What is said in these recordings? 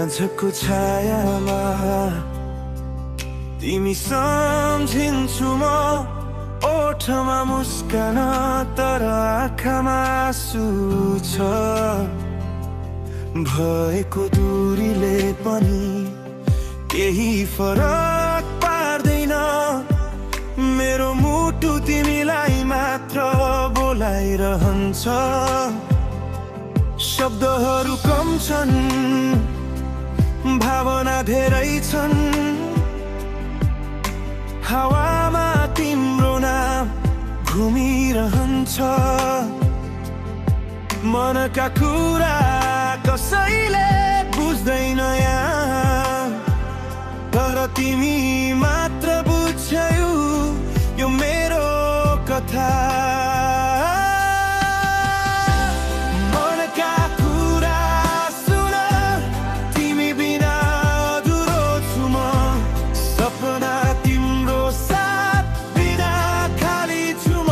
साँझको छायामा तिमी सम्झिन्छु म, ओठमा मुस्कान तर आँखामा आँसु छ। भएको दूरीले पनि केही फरक पार्दैन, मेरो मुटु तिमीलाई मात्र बोलाइरहन्छ। शब्दहरू कम छन्, भावना धेरै छन्, हावामा तिम्रो नाम घुमिरहन्छ। मनका कुरा कसैले बुझ्दैन यहाँ, तर तिमी मात्र बुझ्यौ यो मेरो कथा। मनका कुरा सुन, तिमी बिना अधुरो छु म, सपना तिम्रो साथ बिना खाली छु म।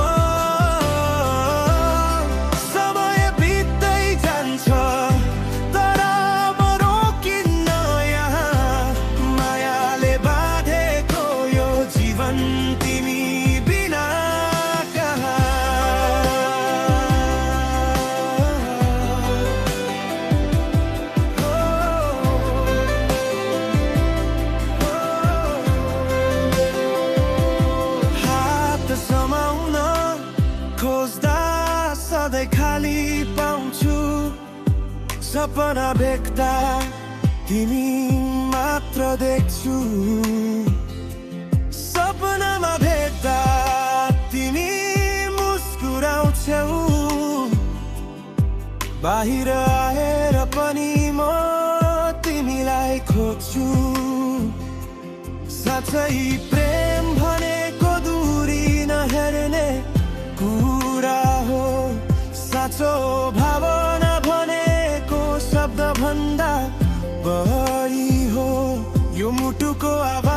समय बित्दै जान्छ तर म रोकिन्न यहाँ, मायाले बाँधेको यो जीवन तिमी बिना कहाँ। हात समाउन खोज्दा सधैँ खाली पाउँछु, सपना भेट्दा तिमी मात्र देख्छु। सपनामा भेट्दा तिमी मुस्कुराउँछौ, बाहिर आएर पनि म तिमीलाई खोज्छु। साँच्चै प्रेम भनेको दूरी नहेर्ने कुरा हो, साँचो भावना भनेको शब्द भन्दा बढी हो। यो मुटुको आवाज